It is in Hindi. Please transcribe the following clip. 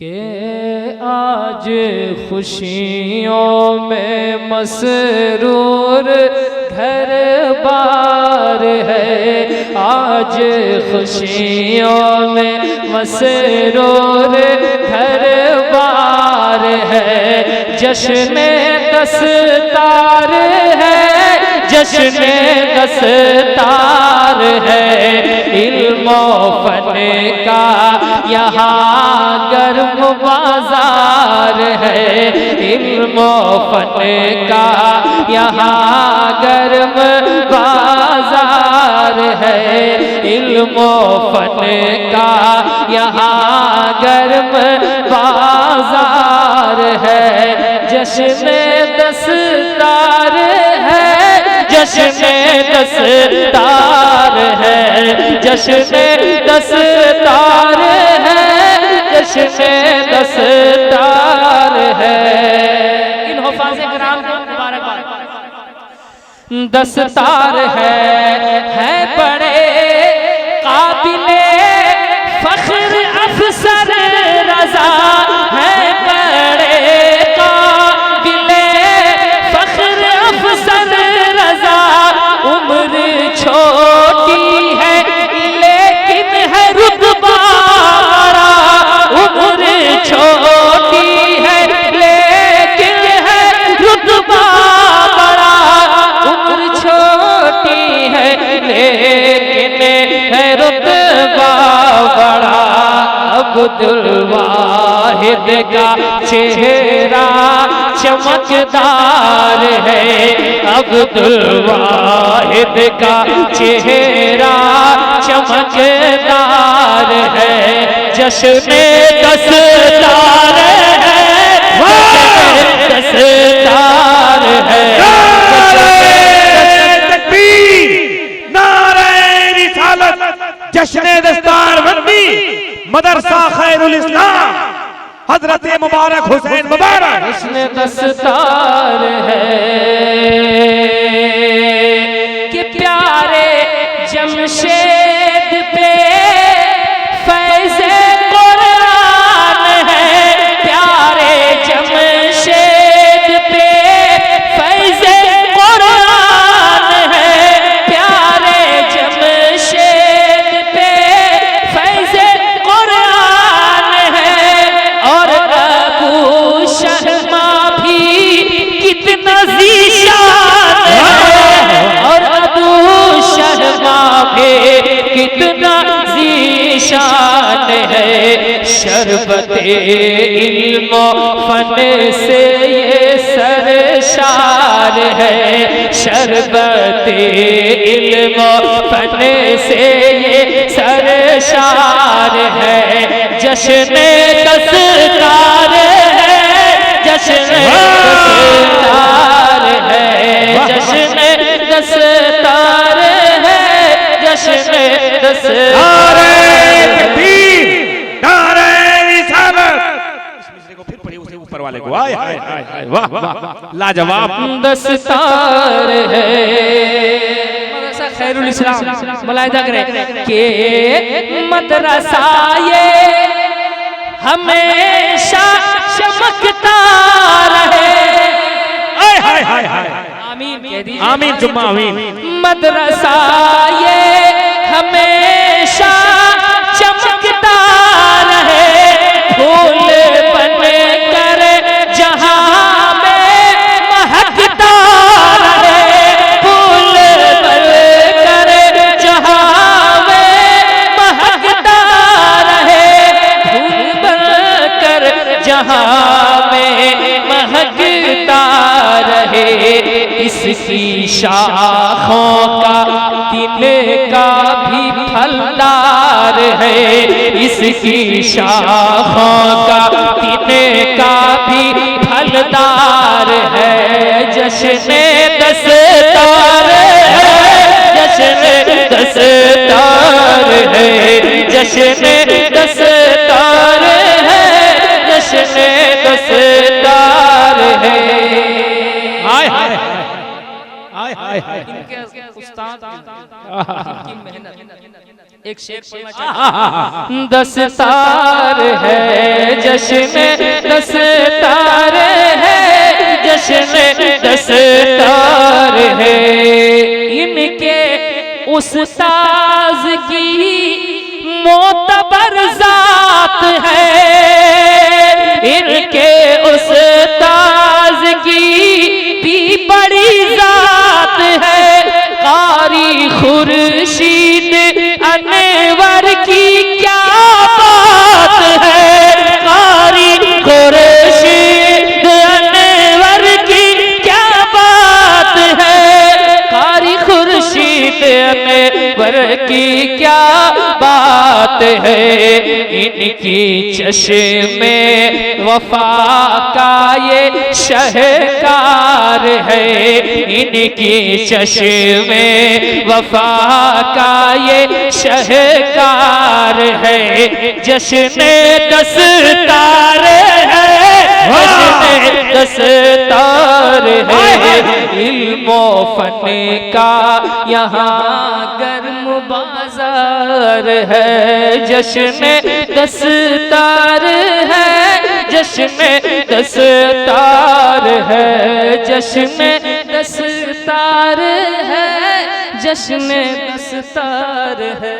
कि आज खुशियों में मसरूर घर बार है, आज खुशियों में मसरूर घर बार है। जश्न दस्तार है, जश्न दस्तार है, इल्म फन का यहाँ गर्म बाजार है, इल्म फन का यहाँ गर्म बाजार है, इल्म फन का यहाँ गर्म बाजार है। जश्न दस्तार है, जश्न दस्तार है, जश्न दस्तार है, जश्न दस्तार है। इन हुफ़ाज़े किराम को मुबारकबाद। दस्तार है बड़े काबिले फख्र अफसर रज़ा, है बड़े काबिले फख्र अफसर रज़ा। उम्र छोटी है लेकिन है रुतबा बड़ा, उम्र छोटी है लेकिन है रुतबा बड़ा, उम्र छोटी है लेकिन है रुतबा बड़ा। अब्दुल वाहिद का चेहरा चमकदार है, अब्दुल वाहिद का चेहरा चमकदार है। जश्न दस्तार है, दस्तार है, जश्न दस्तार बंदी मदरसा खैरुल इस्लाम हजरत मुबारक हुसैन मुबारक। जश्न दस्तार है कि प्यारे जमशेद पे फैज़े कुरान है, प्यारे जमशेद पे फैज़े कुरान है, प्यारे जमशेद पे फैज़े कुरान है। और अबू शर्मा भी कितना ज़ीशान है, और अबू शर्मा भी कितना ज़ीशान है। शरबते इल्म फन से ये सरशार है, शरबते इल्म फन से ये सरशार है। जश्न दस्तार है, जश्न दस्तार है, जश्न दस्तार है, जश्न दस्तार है। ऊपर वाले को आय हाय हाय हाय वाह वाह लाजवाब। दस्तार है मदरसा खैरुल इस्लाम मुलाहिदा करें कि मदरसा ये हमेशा चमकता रहे। हाय हाय हाय हाय आमीन कह दीजिए, आमीन जुम्मा आमीन। मदरसा ये हमेशा चमकता रहे, फूल बन कर जहां में महकता रहे, फूल बन कर जहां में महकता रहे, फूल बन कर जहां में महकता रहे। इसकी शाखों का दिल का भी फलदार है, इसकी शाखों का दिल का भी फलदार है। जश्न दस्तार है, जश्न दस्तार है, जश्न दस्तार है, जश्न दस्तार है। हाय हाय हाय हाय हाय। इनके उस्ताद की मेहनत एक शेर पढ़ना चाहता। दस्तार है जश्न दस्तार है, जश्न दस्तार है। इनके उस्ताद की मोतबर जात है, इनके उस्ताद की भी बड़ी जात है। कारी खुर्शीद अनवर की क्या बात है, कारी खुर्शीद अनवर की क्या बात है, कारी खुर्शीद अनवर की क्या बात है। इनकी चश्मे वफा का ये शहकार है, इनकी चश्मे वफा का ये शहकार है। जश्न दस्तार है, जश्न दस्तार है। इल्मो फन का यहाँ गर्म बाजार है, जश्न दस्तार है, जश्न दस्तार है, जश्न दस्तार है, जश्न दस्तार है।